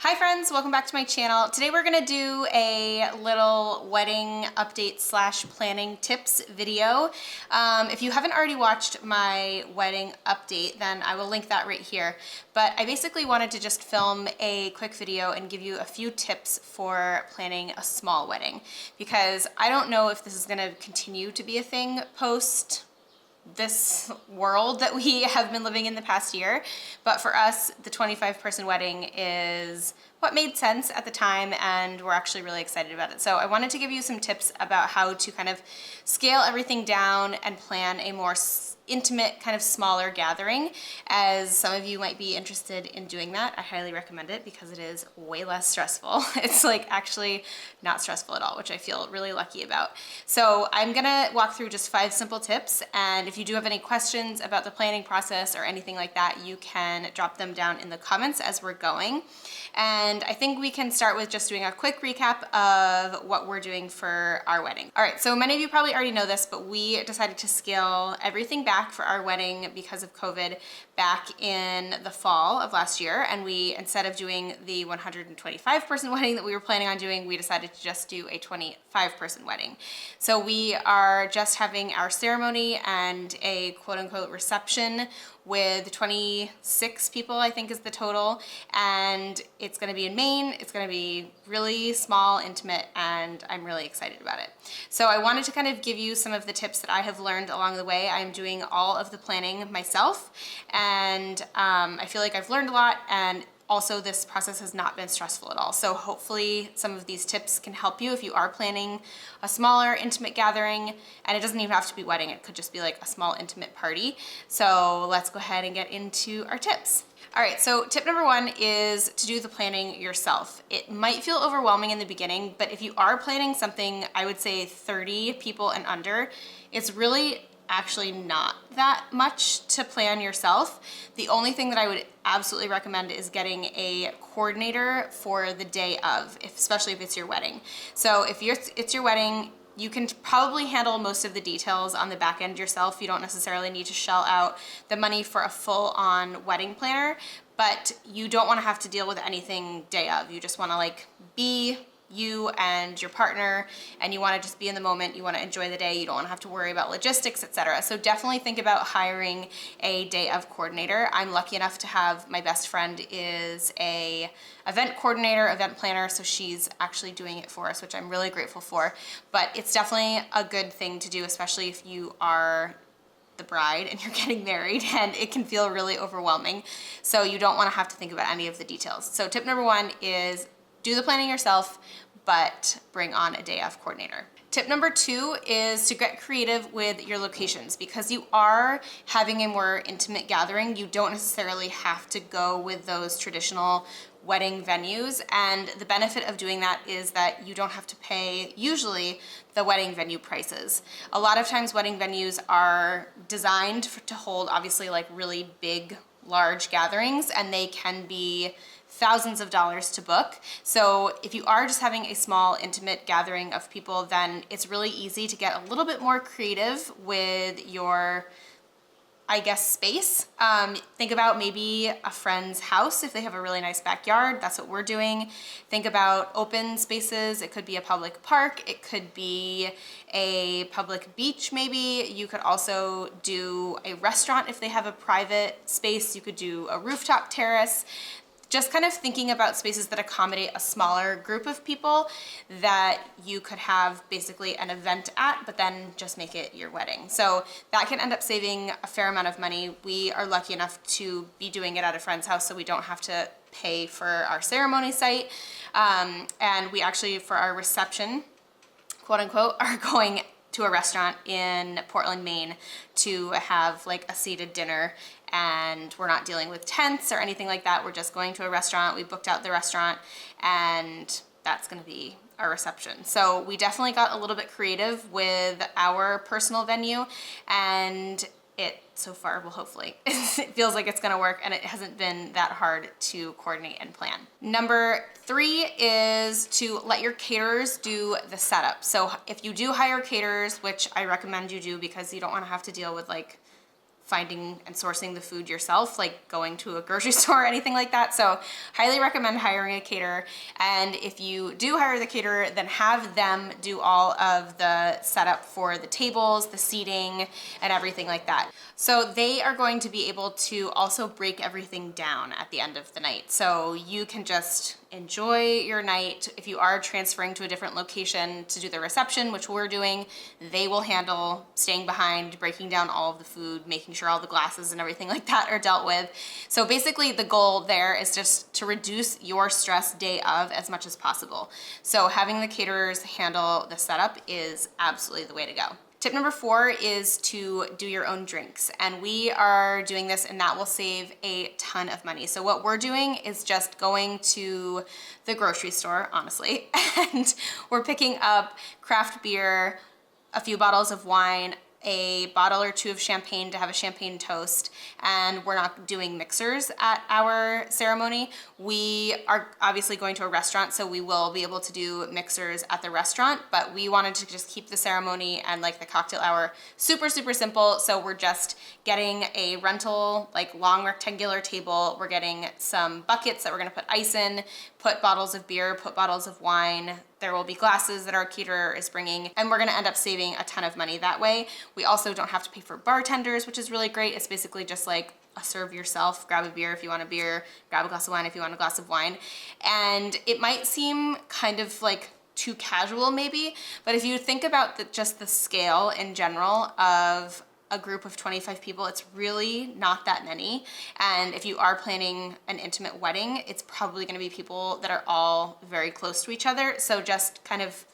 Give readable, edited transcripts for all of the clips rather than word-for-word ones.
Hi friends, welcome back to my channel. Today we're gonna do a little wedding update slash planning tips video. If you haven't already watched my wedding update, then I will link that right here. But I basically wanted to just film a quick video and give you a few tips for planning a small wedding, because I don't know if this is gonna continue to be a thing post this world that we have been living in the past year. But for us, the 25-person wedding is what made sense at the time, and we're actually really excited about it. So I wanted to give you some tips about how to kind of scale everything down and plan a more intimate, kind of smaller gathering. As some of you might be interested in doing that, I highly recommend it because it is way less stressful. It's like actually not stressful at all, which I feel really lucky about. So I'm gonna walk through just 5 simple tips, and if you do have any questions about the planning process or anything like that, you can drop them down in the comments as we're going. And I think we can start with just doing a quick recap of what we're doing for our wedding. All right, so many of you probably already know this, but we decided to scale everything back for our wedding because of COVID back in the fall of last year. And we, instead of doing the 125-person wedding that we were planning on doing, we decided to just do a 25-person wedding. So we are just having our ceremony and a quote-unquote reception with 26 people, I think is the total. And it's gonna be in Maine. It's gonna be really small, intimate, and I'm really excited about it. So I wanted to kind of give you some of the tips that I have learned along the way. I'm doing all of the planning myself, and I feel like I've learned a lot, and also this process has not been stressful at all. So hopefully some of these tips can help you if you are planning a smaller intimate gathering, and it doesn't even have to be wedding, it could just be like a small intimate party. So let's go ahead and get into our tips. All right, so tip number 1 is to do the planning yourself. It might feel overwhelming in the beginning, but if you are planning something, I would say 30 people and under, it's really actually not that much to plan yourself. The only thing that I would absolutely recommend is getting a coordinator for the day of, especially if it's your wedding. So if it's your wedding, you can probably handle most of the details on the back end yourself. You don't necessarily need to shell out the money for a full-on wedding planner, but you don't want to have to deal with anything day of. You just want to like be you and your partner, and you want to just be in the moment. You want to enjoy the day. You don't want to have to worry about logistics, etc. So definitely think about hiring a day of coordinator. I'm lucky enough to have, my best friend is a event coordinator, event planner, so she's actually doing it for us, which I'm really grateful for. But it's definitely a good thing to do, especially if you are the bride and you're getting married, and it can feel really overwhelming. So you don't want to have to think about any of the details. So tip number 1 is do the planning yourself, but bring on a day off coordinator. Tip number 2 is to get creative with your locations. Because you are having a more intimate gathering, you don't necessarily have to go with those traditional wedding venues. And the benefit of doing that is that you don't have to pay, usually, the wedding venue prices. A lot of times wedding venues are designed to hold obviously like really big, large gatherings, and they can be thousands of dollars to book. So if you are just having a small intimate gathering of people, then it's really easy to get a little bit more creative with your, I guess, space. Think about maybe a friend's house if they have a really nice backyard. That's what we're doing. Think about open spaces. It could be a public park. It could be a public beach maybe. You could also do a restaurant if they have a private space. You could do a rooftop terrace. Just kind of thinking about spaces that accommodate a smaller group of people that you could have basically an event at, but then just make it your wedding. So that can end up saving a fair amount of money. We are lucky enough to be doing it at a friend's house, so we don't have to pay for our ceremony site. And we actually, for our reception, quote unquote, are going to a restaurant in Portland, Maine to have like a seated dinner, and we're not dealing with tents or anything like that. We're just going to a restaurant. We booked out the restaurant, and that's gonna be our reception. So we definitely got a little bit creative with our personal venue, and it so far will hopefully, it feels like it's gonna work, and it hasn't been that hard to coordinate and plan. Number 3 is to let your caterers do the setup. So if you do hire caterers, which I recommend you do because you don't wanna have to deal with like finding and sourcing the food yourself, like going to a grocery store or anything like that. So highly recommend hiring a caterer. And if you do hire the caterer, then have them do all of the setup for the tables, the seating, and everything like that. So they are going to be able to also break everything down at the end of the night. So you can just enjoy your night. If you are transferring to a different location to do the reception, which we're doing, they will handle staying behind, breaking down all of the food, making sure all the glasses and everything like that are dealt with. So basically the goal there is just to reduce your stress day of as much as possible. So having the caterers handle the setup is absolutely the way to go. Tip number 4 is to do your own drinks. And we are doing this, and that will save a ton of money. So what we're doing is just going to the grocery store, honestly, and we're picking up craft beer, a few bottles of wine, a bottle or 2 of champagne to have a champagne toast, and we're not doing mixers at our ceremony. We are obviously going to a restaurant, so we will be able to do mixers at the restaurant, but we wanted to just keep the ceremony and like the cocktail hour super, super simple. So we're just getting a rental, like long rectangular table. We're getting some buckets that we're gonna put ice in, put bottles of beer, put bottles of wine. There will be glasses that our caterer is bringing, and we're gonna end up saving a ton of money that way. We also don't have to pay for bartenders, which is really great. It's basically just like a serve yourself, grab a beer if you want a beer, grab a glass of wine if you want a glass of wine. And it might seem kind of like too casual maybe, but if you think about just the scale in general of a group of 25 people, it's really not that many. And if you are planning an intimate wedding, it's probably gonna be people that are all very close to each other. So just kind of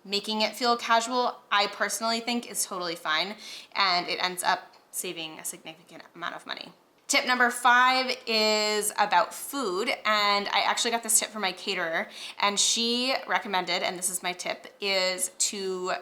making it feel casual, I personally think is totally fine. And it ends up saving a significant amount of money. Tip number 5 is about food, and I actually got this tip from my caterer, and she recommended, and this is my tip, is to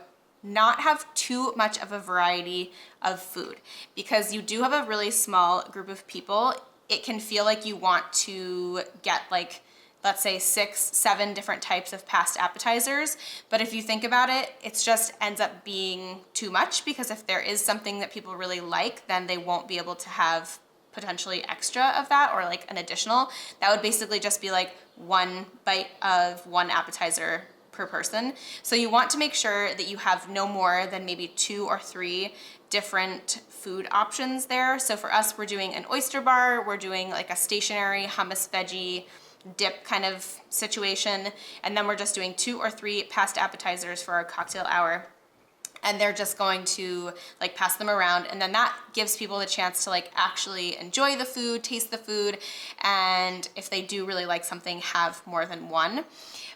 not have too much of a variety of food. Because you do have a really small group of people, it can feel like you want to get like, let's say 6, 7 different types of past appetizers. But if you think about it, it just ends up being too much, because if there is something that people really like, then they won't be able to have potentially extra of that or like an additional. That would basically just be like 1 bite of 1 appetizer per person. So you want to make sure that you have no more than maybe 2 or 3 different food options there. So for us, we're doing an oyster bar, we're doing like a stationary hummus veggie dip kind of situation, and then we're just doing 2 or 3 past appetizers for our cocktail hour. And they're just going to like pass them around, and then that gives people the chance to like actually enjoy the food, taste the food, and if they do really like something, have more than 1.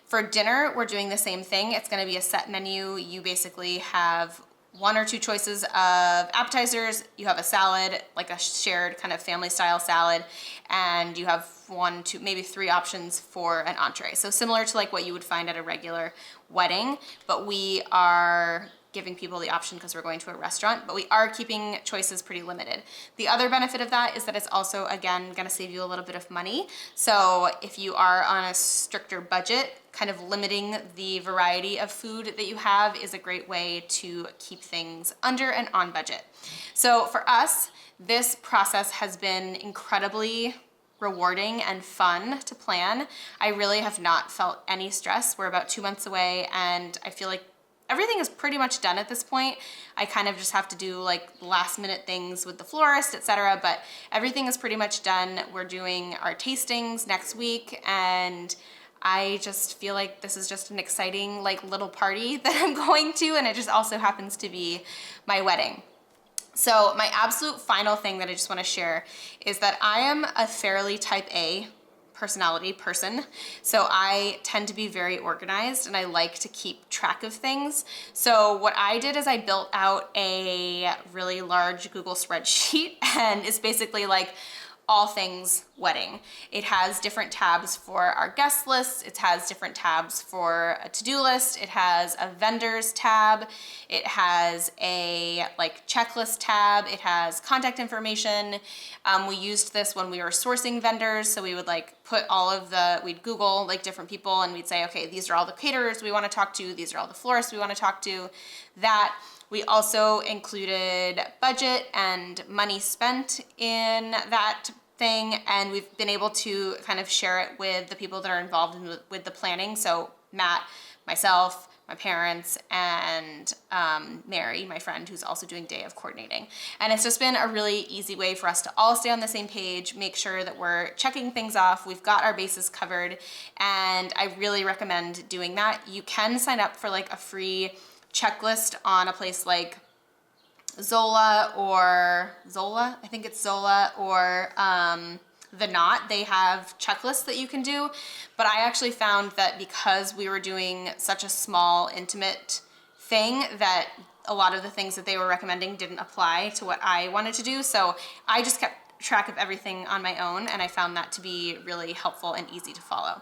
For dinner, we're doing the same thing. It's gonna be a set menu. You basically have 1 or 2 choices of appetizers, you have a salad, like a shared kind of family style salad, and you have 1, 2, maybe 3 options for an entree. So similar to like what you would find at a regular wedding, but we are giving people the option because we're going to a restaurant, but we are keeping choices pretty limited. The other benefit of that is that it's also, again, gonna save you a little bit of money. So if you are on a stricter budget, kind of limiting the variety of food that you have is a great way to keep things under and on budget. So for us, this process has been incredibly rewarding and fun to plan. I really have not felt any stress. We're about 2 months away, and I feel like everything is pretty much done at this point. I kind of just have to do like last minute things with the florist, etc. But everything is pretty much done. We're doing our tastings next week, and I just feel like this is just an exciting like little party that I'm going to, and it just also happens to be my wedding. So my absolute final thing that I just want to share is that I am a fairly type A personality person. So I tend to be very organized, and I like to keep track of things. So what I did is I built out a really large Google spreadsheet, and it's basically like all things wedding. It has different tabs for our guest lists. It has different tabs for a to-do list. It has a vendors tab. It has a like checklist tab. It has contact information. We used this when we were sourcing vendors. So we would like put all of we'd Google like different people, and we'd say, okay, these are all the caterers we want to talk to. These are all the florists we want to talk to. That We also included budget and money spent in that thing, and we've been able to kind of share it with the people that are involved with the planning. So Matt, myself, my parents, and Mary, my friend, who's also doing day of coordinating. And it's just been a really easy way for us to all stay on the same page, make sure that we're checking things off, we've got our bases covered, and I really recommend doing that. You can sign up for like a free checklist on a place like Zola, I think it's Zola, or The Knot. They have checklists that you can do, but I actually found that because we were doing such a small, intimate thing, that a lot of the things that they were recommending didn't apply to what I wanted to do. So I just kept track of everything on my own, and I found that to be really helpful and easy to follow.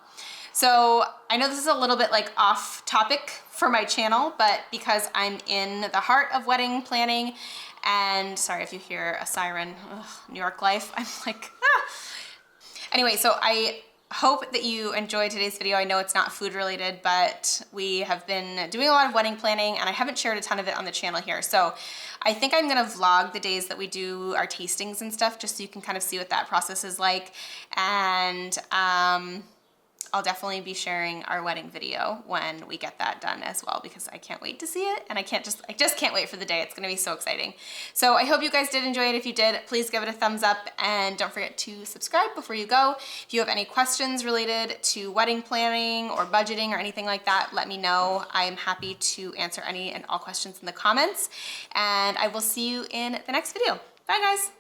So I know this is a little bit like off topic for my channel, but because I'm in the heart of wedding planning, and sorry if you hear a siren, New York life, I'm like, ah. Anyway, so I hope that you enjoyed today's video. I know it's not food related, but we have been doing a lot of wedding planning, and I haven't shared a ton of it on the channel here. So I think I'm gonna vlog the days that we do our tastings and stuff, just so you can kind of see what that process is like. And I'll definitely be sharing our wedding video when we get that done as well, because I can't wait to see it, and I just can't wait for the day. It's gonna be so exciting. So I hope you guys did enjoy it. If you did, please give it a thumbs up, and don't forget to subscribe before you go. If you have any questions related to wedding planning or budgeting or anything like that, let me know. I am happy to answer any and all questions in the comments, and I will see you in the next video. Bye guys.